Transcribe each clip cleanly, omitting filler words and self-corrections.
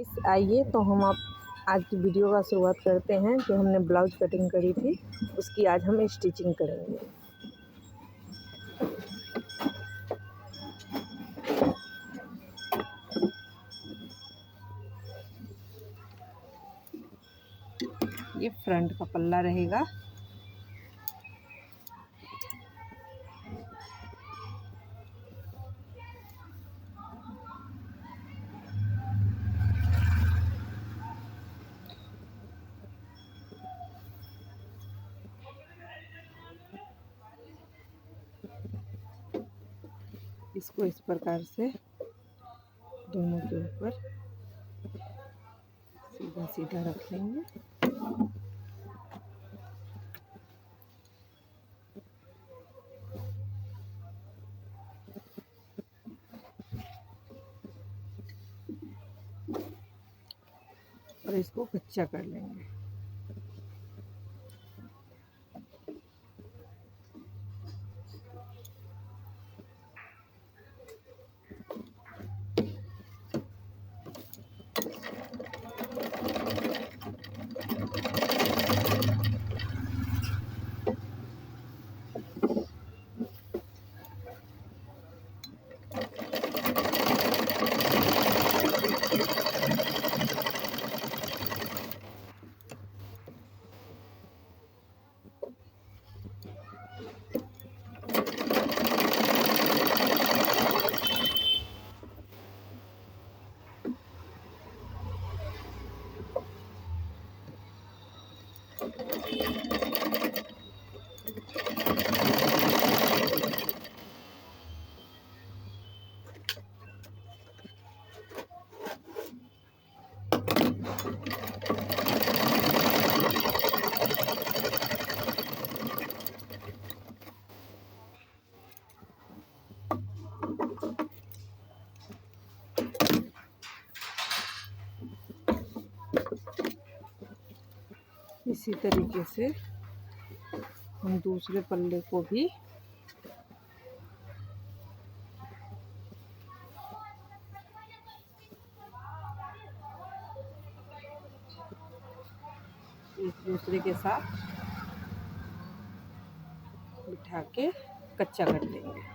Guys, आइए तो हम आप आज की वीडियो का शुरुआत करते हैं। जो हमने ब्लाउज कटिंग करी थी उसकी आज हम स्टिचिंग करेंगे। ये फ्रंट का पल्ला रहेगा। इसको इस प्रकार से दोनों के ऊपर सीधा सीधा रख लेंगे। और इसको कच्चा कर लेंगे। इसी तरीके से हम दूसरे पल्ले को भी एक दूसरे के साथ बिठा के कच्चा कर लेंगे।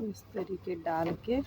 इस तरीके डाल के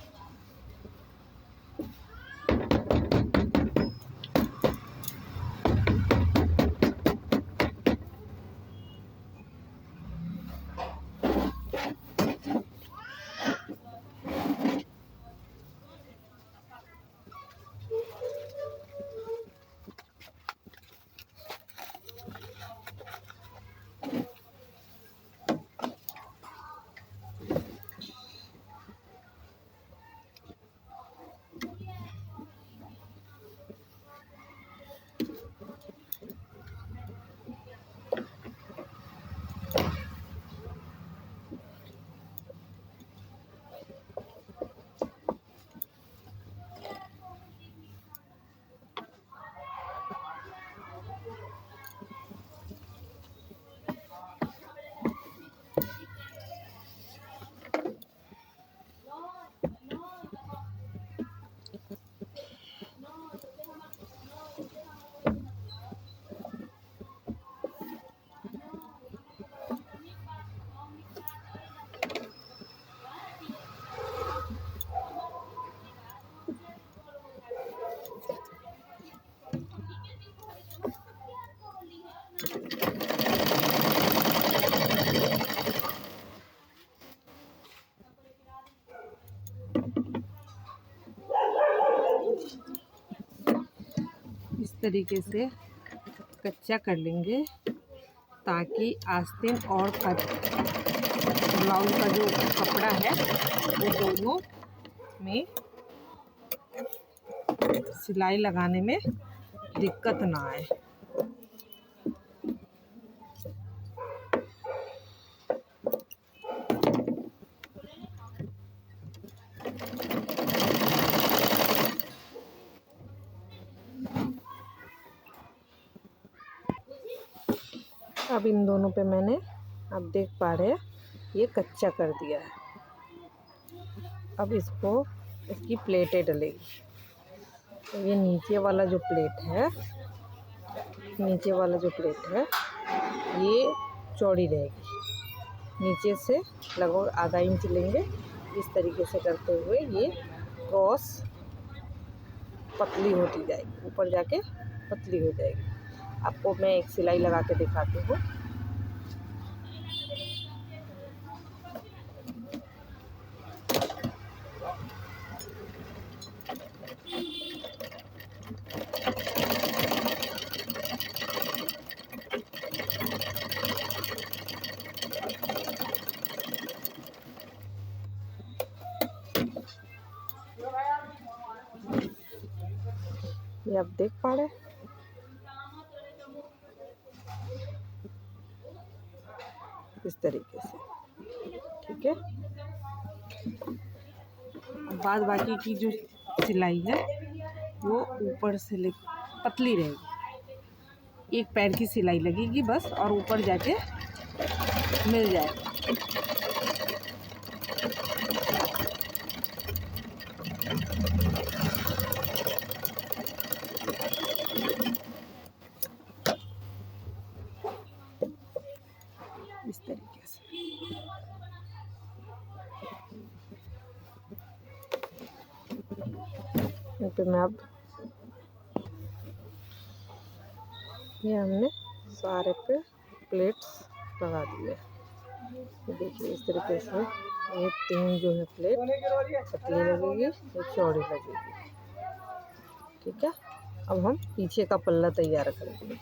तरीके से कच्चा कर लेंगे ताकि आस्तीन और ब्लाउज का जो कपड़ा है वो दोनों में सिलाई लगाने में दिक्कत ना आए। अब इन दोनों पे मैंने, आप देख पा रहे हैं, ये कच्चा कर दिया है। अब इसकी प्लेटें डलेगी। तो ये नीचे वाला जो प्लेट है ये चौड़ी रहेगी। नीचे से लगभग आधा इंच लेंगे। इस तरीके से करते हुए ये क्रॉस पतली होती जाएगी, ऊपर जाके पतली हो जाएगी। आपको मैं एक सिलाई लगा के दिखाती हूँ। ये आप देख पा रहे हैं, इस तरीके से, ठीक है। बाद बाकी की जो सिलाई है वो ऊपर से ले पतली रहेगी। एक पैर की सिलाई लगेगी बस, और ऊपर जाके मिल जाएगा। इस तरीके से पे मैं अब ये हमने सारे पे प्लेट्स लगा दिए। देखिए इस तरीके से ये 3 जो है प्लेट पतली लगेगी, ये चौड़ी लगेगी, ठीक है। अब हम पीछे का पल्ला तैयार करेंगे।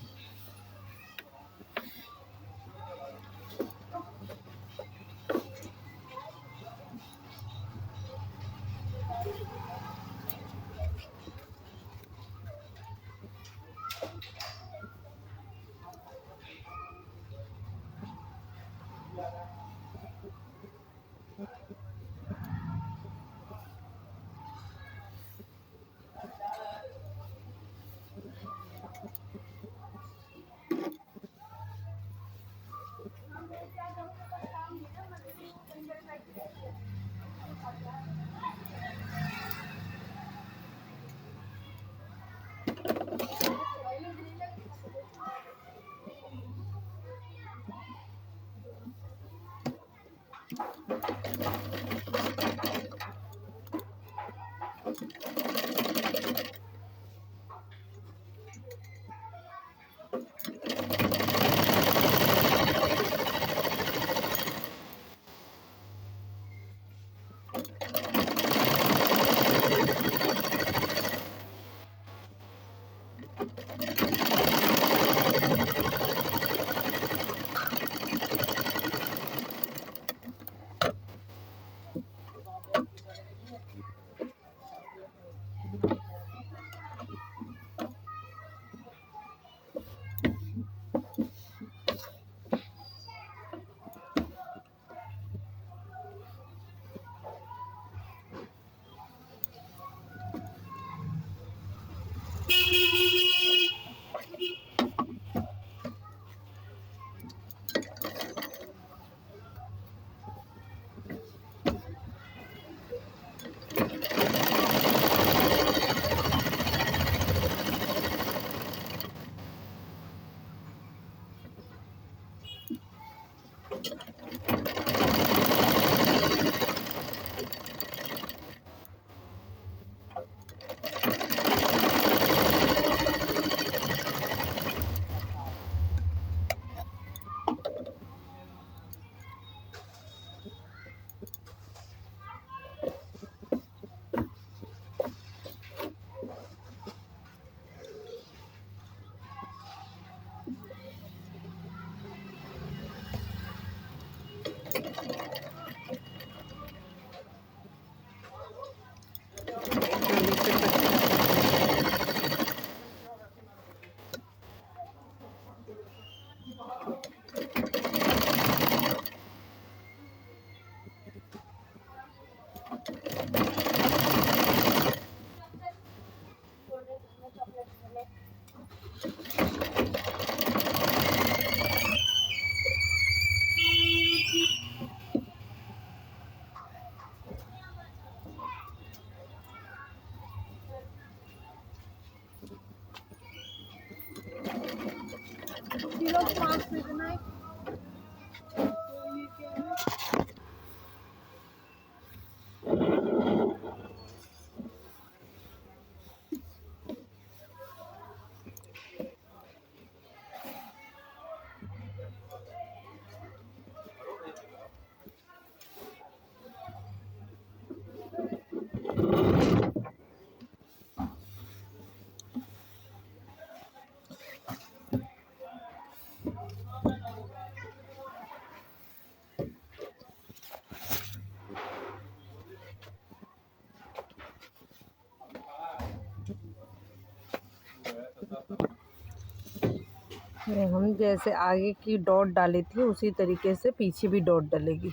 हम जैसे आगे की डॉट डाली थी उसी तरीके से पीछे भी डॉट डलेगी।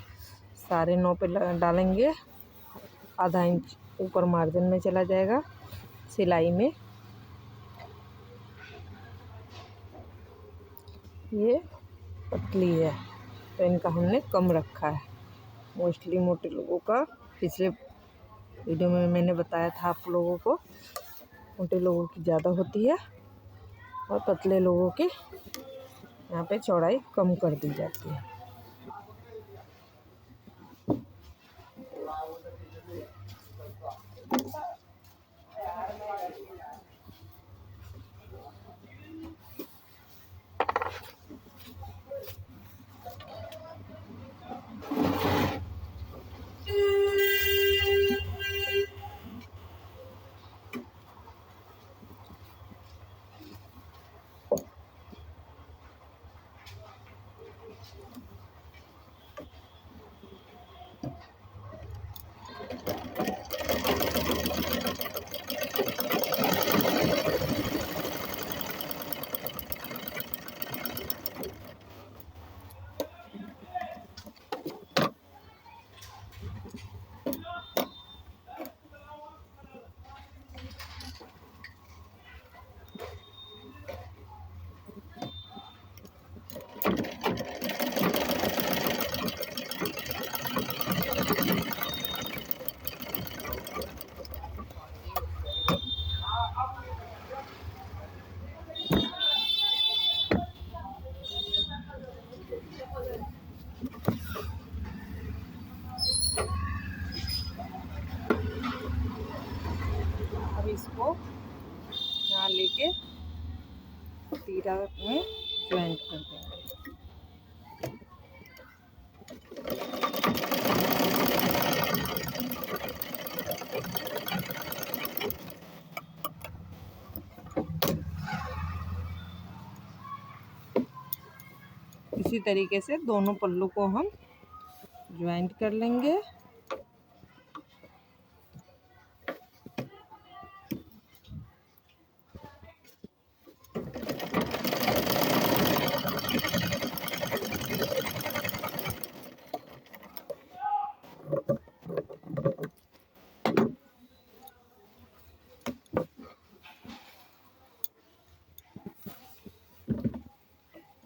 सारे 9 पे डालेंगे, आधा इंच ऊपर मार्जिन में चला जाएगा सिलाई में। ये पतली है तो इनका हमने कम रखा है। मोस्टली मोटे लोगों का पिछले वीडियो में मैंने बताया था आप लोगों को, मोटे लोगों की ज़्यादा होती है और पतले लोगों की यहाँ पे चौड़ाई कम कर दी जाती है। अब इसको यहाँ लेके तीरा में ज्वाइंट कर देंगे। इसी तरीके से दोनों पल्लू को हम ज्वाइंट कर लेंगे।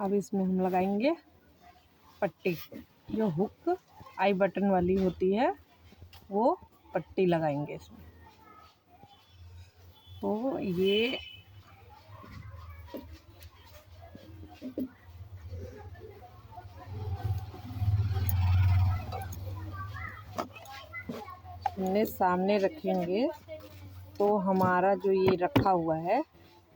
अब इसमें हम लगाएंगे पट्टी, जो हुक आई बटन वाली होती है वो पट्टी लगाएंगे इसमें। तो ये हमने सामने रखेंगे तो हमारा जो ये रखा हुआ है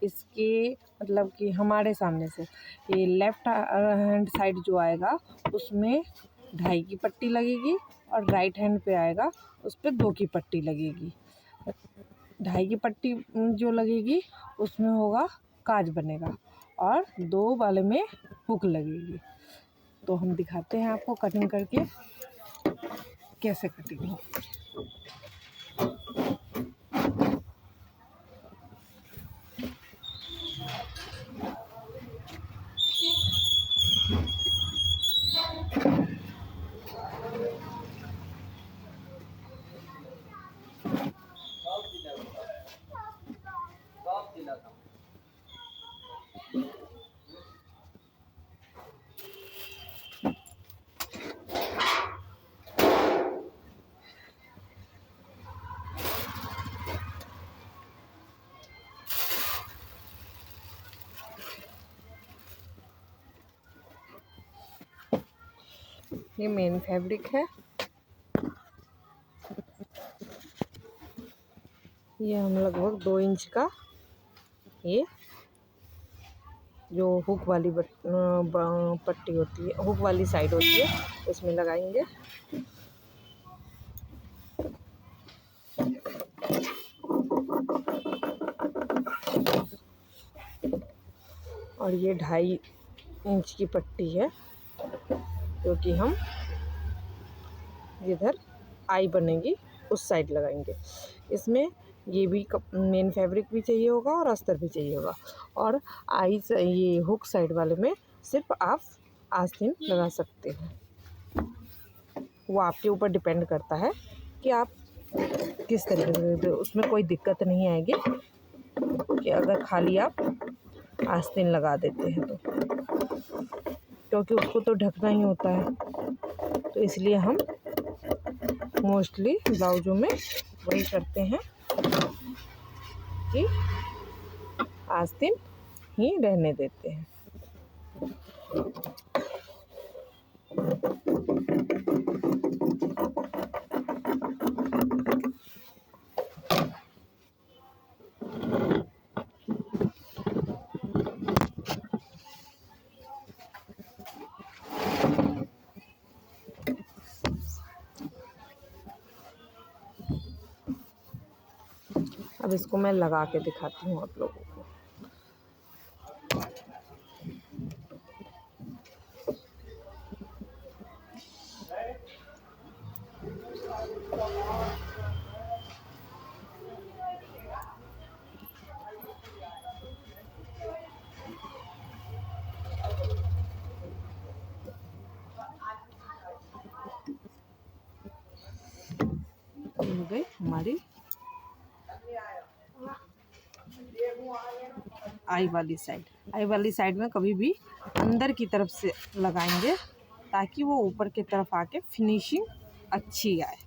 इसके मतलब कि हमारे सामने से ये लेफ़्ट हैंड साइड जो आएगा उसमें 2.5 की पट्टी लगेगी और राइट हैंड पे आएगा उस पर 2 की पट्टी लगेगी। 2.5 की पट्टी जो लगेगी उसमें होगा काज बनेगा और 2 वाले में हुक लगेगी। तो हम दिखाते हैं आपको कटिंग करके कैसे कटिंग हो। ये मेन फैब्रिक है। ये हम लगभग 2 इंच का ये जो हुक वाली पट्टी होती है, हुक वाली साइड होती है, उसमें लगाएंगे। और ये 2.5 इंच की पट्टी है, क्योंकि हम जिधर आई बनेगी उस साइड लगाएंगे। इसमें ये भी मेन फैब्रिक भी चाहिए होगा और अस्तर भी चाहिए होगा। और आई से ये हुक साइड वाले में सिर्फ आप आस्तीन लगा सकते हैं। वो आपके ऊपर डिपेंड करता है कि आप किस तरीके से, उसमें कोई दिक्कत नहीं आएगी कि अगर खाली आप आस्तीन लगा देते हैं तो, क्योंकि उसको तो ढकना ही होता है। तो इसलिए हम मोस्टली ब्लाउजों में वही करते हैं कि आस्तीन ही रहने देते हैं। अब इसको मैं लगा के दिखाती हूँ आप लोगों को। हो गई हमारी आई वाली साइड। आई वाली साइड में कभी भी अंदर की तरफ से लगाएंगे ताकि वो ऊपर की तरफ आके फिनिशिंग अच्छी आए।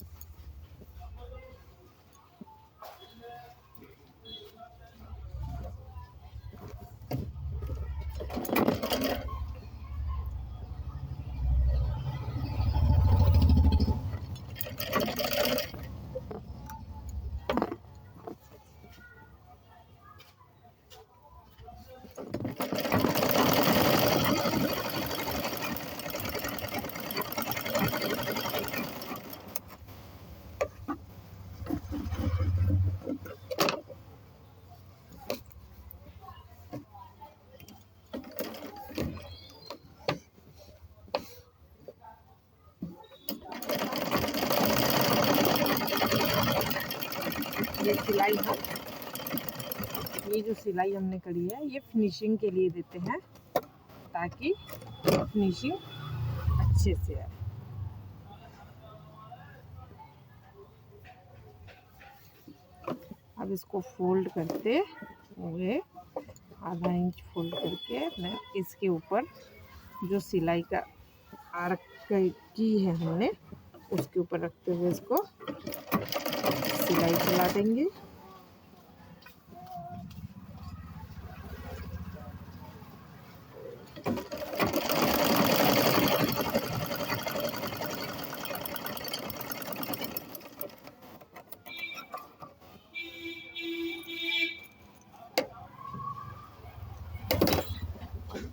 ये सिलाई ये जो सिलाई हमने करी है ये फिनिशिंग के लिए देते हैं ताकि फिनिशिंग अच्छे से आए। अब इसको फोल्ड करते हुए आधा इंच फोल्ड करके मैं इसके ऊपर जो सिलाई का आर्क की है हमने उसके ऊपर रखते हुए इसको सिलाई चला देंगे।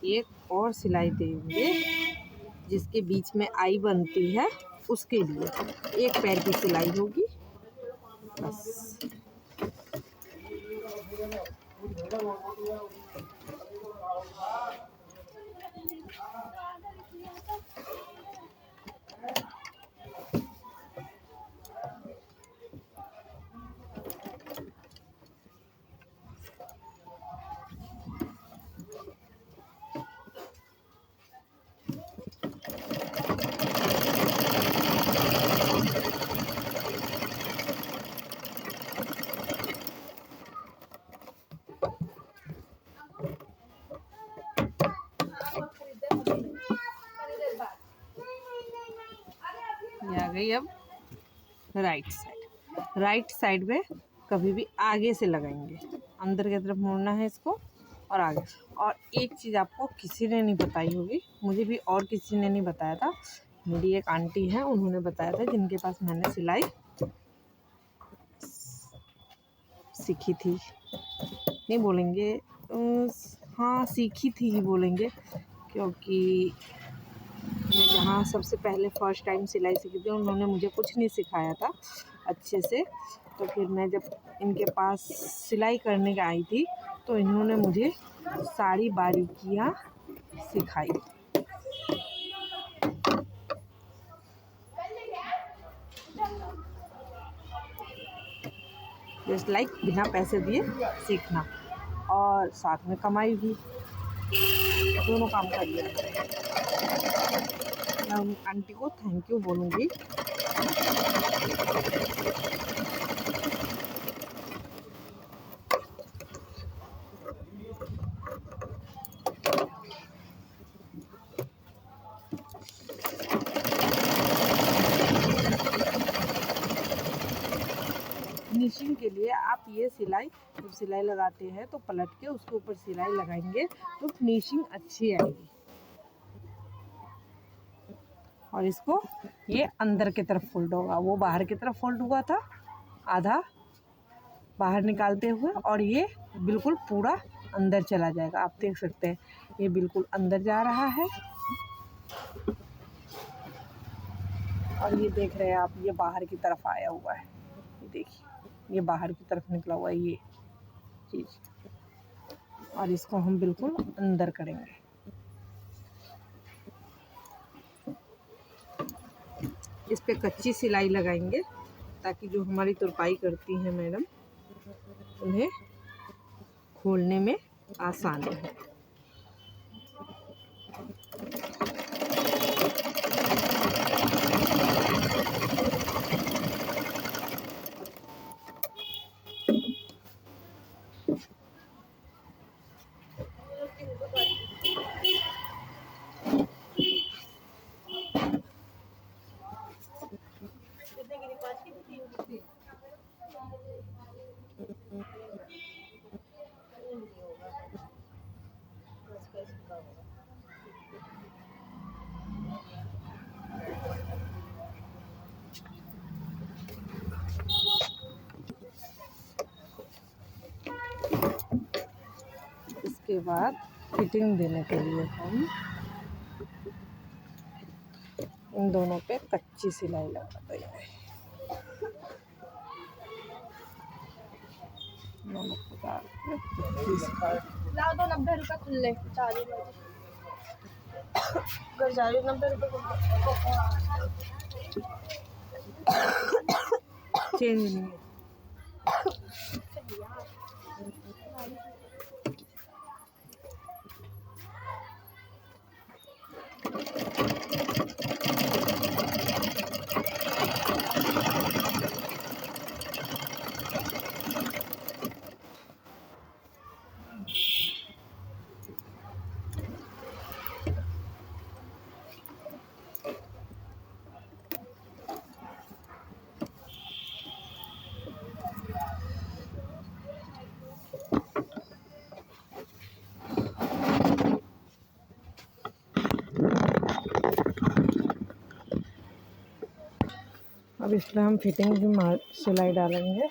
एक और सिलाई देंगे जिसके बीच में आई बनती है, उसके लिए एक पैर की सिलाई होगी बस। ये आ गई अब राइट साइड। राइट साइड में कभी भी आगे से लगाएंगे, अंदर की तरफ मोड़ना है इसको और आगे। और एक चीज़ आपको किसी ने नहीं बताई होगी, मुझे भी और किसी ने नहीं बताया था मेरी एक आंटी है, उन्होंने बताया था जिनके पास मैंने सिलाई सीखी थी, नहीं बोलेंगे, हाँ सीखी थी ही बोलेंगे, क्योंकि मैं जहाँ सबसे पहले फ़र्स्ट टाइम सिलाई सीखी थी उन्होंने मुझे कुछ नहीं सिखाया था अच्छे से। तो फिर मैं जब इनके पास सिलाई करने आई थी तो इन्होंने मुझे सारी बारीकियाँ सिखाई। जस्ट लाइक बिना पैसे दिए सीखना और साथ में कमाई भी, दोनों काम कर लिया। मैं उन आंटी को थैंक यू बोलूँगी। फिनिशिंग के लिए आप ये सिलाई, जब सिलाई लगाते हैं तो पलट के उसके ऊपर सिलाई लगाएंगे तो फिनिशिंग अच्छी आएगी। और इसको ये अंदर की तरफ फोल्ड होगा, वो बाहर की तरफ फोल्ड हुआ था, आधा बाहर निकालते हुए, और ये बिल्कुल पूरा अंदर चला जाएगा। आप देख सकते हैं ये बिल्कुल अंदर जा रहा है, और ये देख रहे हैं आप, ये बाहर की तरफ आया हुआ है, ये देखिए ये बाहर की तरफ निकला हुआ है ये चीज़, और इसको हम बिल्कुल अंदर करेंगे। इस पे कच्ची सिलाई लगाएंगे ताकि जो हमारी तुरपाई करती हैं मैडम, उन्हें खोलने में आसानी हो। इसके बाद फिटिंग देने के लिए हम इन दोनों पे कच्ची सिलाई लगा देंगे। दोनों को डाल के ला दो 90 रुपये खुले, 90 रुपये चेंज नहीं है। अब इसमें हम फिटिंग की सिलाई डालेंगे।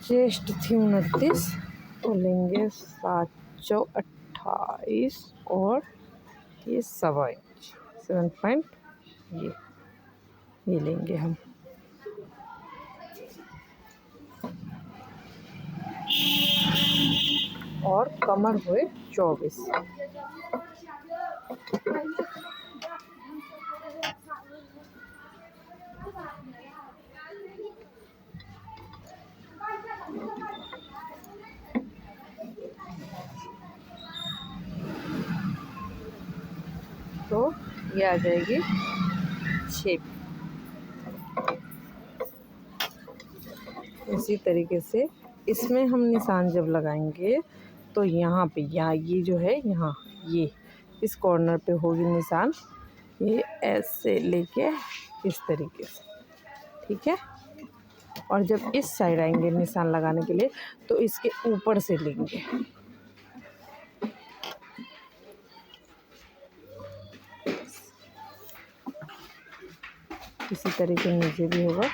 चेस्ट थी 29, तो लेंगे 728 और ये 1.25 इंच, 7 पॉइंट ये लेंगे हम। और कमर हुए 24। तो ये आ जाएगी शेप। इसी तरीके से इसमें हम निशान जब लगाएंगे तो यहाँ पे, यहाँ ये जो है, यहाँ ये इस कॉर्नर पे होगी निशान, ये ऐसे लेके इस तरीके से, ठीक है। और जब इस साइड आएंगे निशान लगाने के लिए तो इसके ऊपर से लेंगे, इसी तरीके नीचे भी होगा।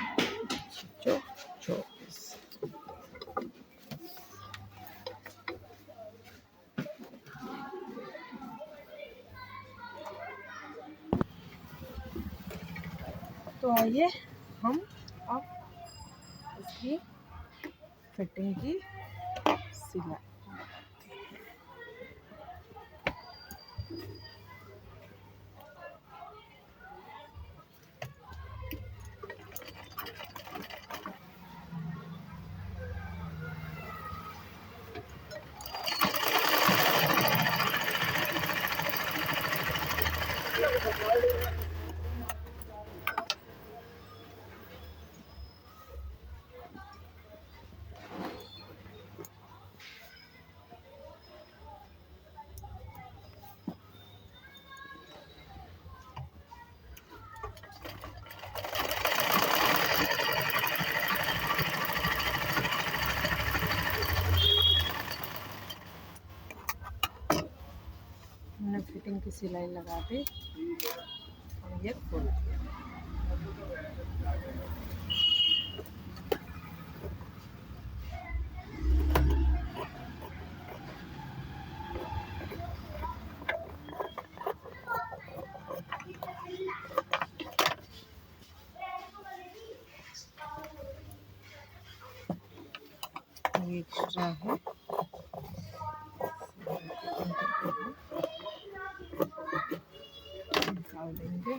जो जो तो आइए हम अब इसकी फिटिंग की सिलाई। हमने फिटिंग की सिलाई लगा दी और ये खोल दिया। ये एक्स्ट्रा है, निकाल देंगे।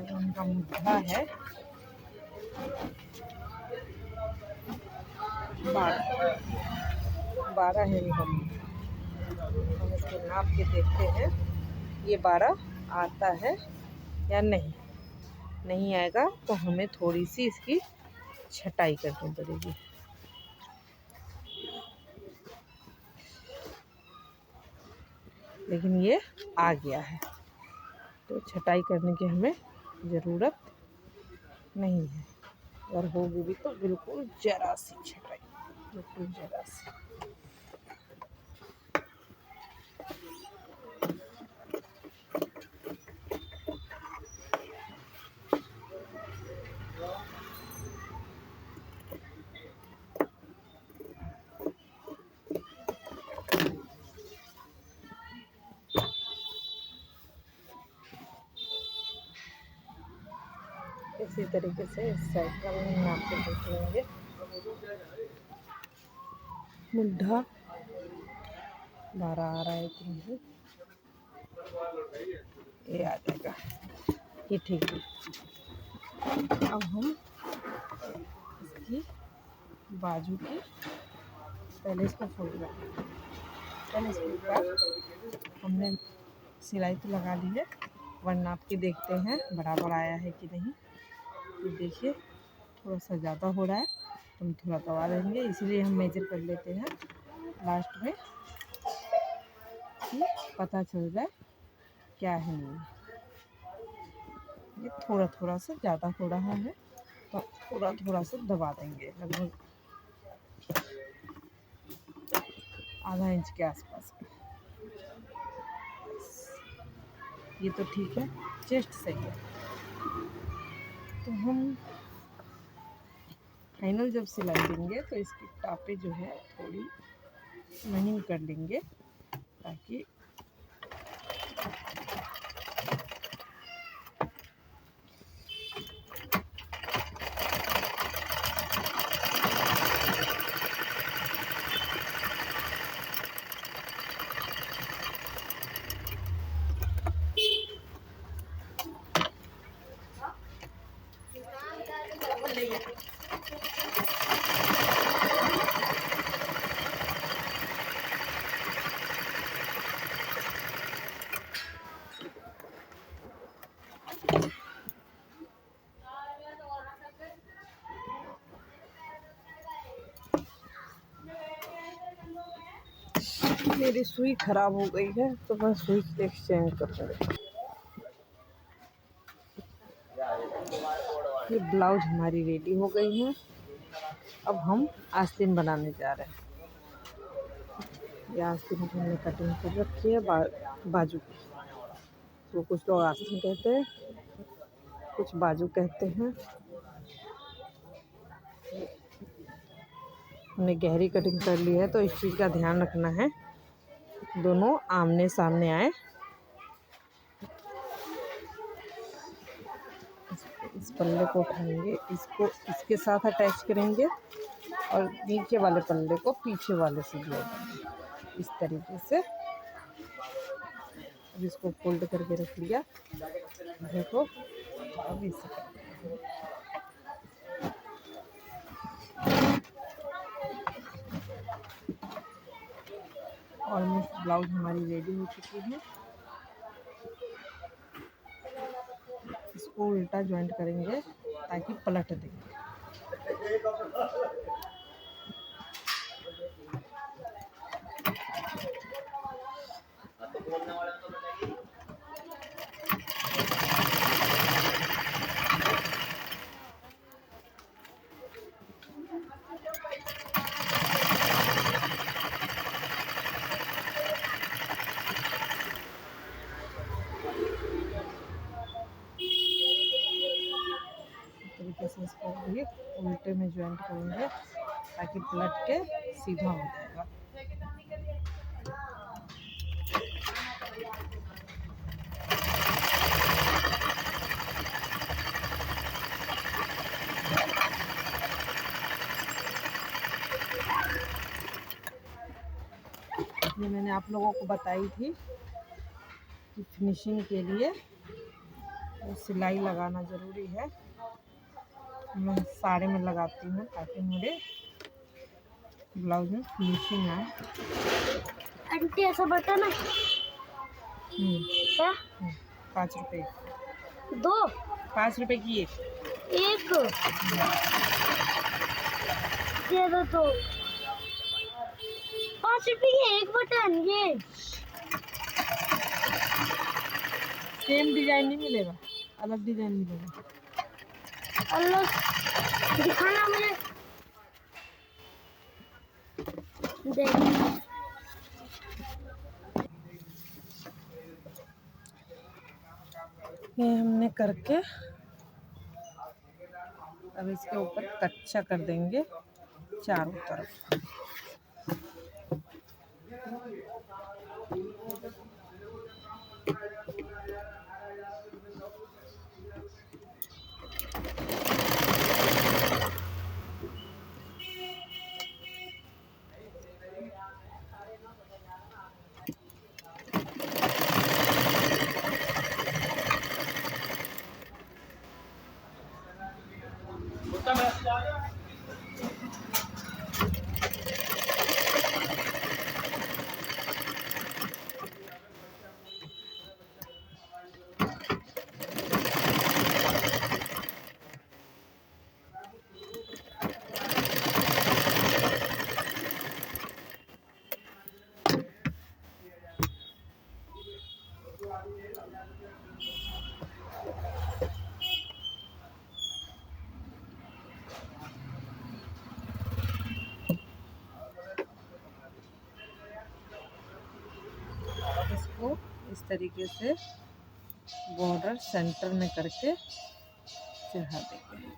उनका मुद्दा है 12 है। हम इसको नाप के देखते हैं ये 12 आता है या नहीं आएगा तो हमें थोड़ी सी इसकी छटाई करनी पड़ेगी। लेकिन ये आ गया है तो छटाई करने की हमें ज़रूरत नहीं है, अगर होगी भी तो बिल्कुल ज़रा सी छटाई, बिल्कुल ज़रा सी। इसी तरीके से इस साइड का भी नाप के देख लेंगे। मुद्दा 12 आ रहा है कि नहीं, ये आ जाएगा, ये ठीक है। अब हम इसकी बाजू की पहले इसको फोल्ड करेंगे। पहले इसके बाद हमने सिलाई तो लगा ली है, वन नाप के देखते हैं बराबर आया है कि नहीं। तो देखिए थोड़ा सा ज़्यादा हो रहा है तो हम थोड़ा दबा देंगे, इसलिए हम मेजर कर लेते हैं लास्ट में कि पता चल जाए क्या है। नहीं ये थोड़ा थोड़ा सा ज़्यादा हो रहा है तो थोड़ा सा दबा देंगे, लगभग आधा इंच के आसपास। ये तो ठीक है, चेस्ट सही है। तो हम फाइनल जब सिलाई देंगे तो इसकी टापे जो है थोड़ी महीन कर लेंगे ताकि मेरी सुई खराब हो गई है तो मैं सुई एक्सचेंज करूँगी। ये ब्लाउज हमारी रेडी हो गई है। अब हम आस्तीन बनाने जा रहे हैं। ये आस्तीन की हमने कटिंग कर रखी है बाजू की। तो कुछ लोग आस्तीन कहते हैं, कुछ बाजू कहते हैं। हमने गहरी कटिंग कर ली है तो इस चीज़ का ध्यान रखना है दोनों आमने सामने आए। इस पल्ले को उठाएंगे, इसको इसके साथ अटैच करेंगे और नीचे वाले पल्ले को पीछे वाले से जोड़ देंगे इस तरीके से। अब इसको फोल्ड करके रख लिया, देखो। अब इसे ऑलमोस्ट ब्लाउज हमारी रेडी हो चुकी है। इसको उल्टा जॉइंट करेंगे ताकि पलट देंगे। तरीके से इसको भी उल्टे में जॉइंट करेंगे ताकि पलट के सीधा हो जाएगा। ये मैंने आप लोगों को बताई थी कि फिनिशिंग के लिए सिलाई लगाना ज़रूरी है। मैं साड़े में लगाती हूँ ताकि मेरे ब्लाउज में फिनिशिंग आए। आंटी ऐसा बटन है क्या? 5 रुपये, 2 5 रुपये की एक। दे दो तो 5 रुपए की एक बटन। ये सेम डिजाइन नहीं मिलेगा, अलग डिजाइन मिलेगा। अलग दिखाना मुझे। देख ये हमने करके अब इसके ऊपर कच्चा कर देंगे चारों तरफ। इसको इस तरीके से बॉर्डर सेंटर में करके चढ़ा देंगे।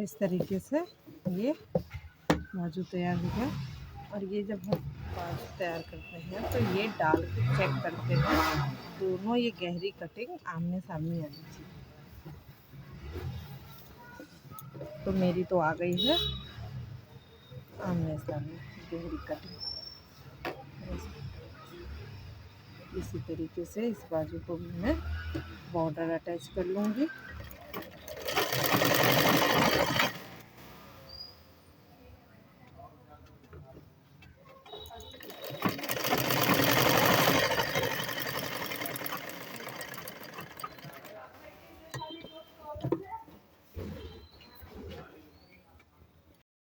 इस तरीके से ये बाजू तैयार हो गया। और ये जब हम बाजू तैयार करते हैं तो ये डाल के चेक करते हैं दोनों ये गहरी कटिंग आमने सामने आनी चाहिए। तो मेरी तो आ गई है आमने सामने गहरी कटिंग। इसी तरीके से इस बाजू को भी मैं बॉर्डर अटैच कर लूँगी।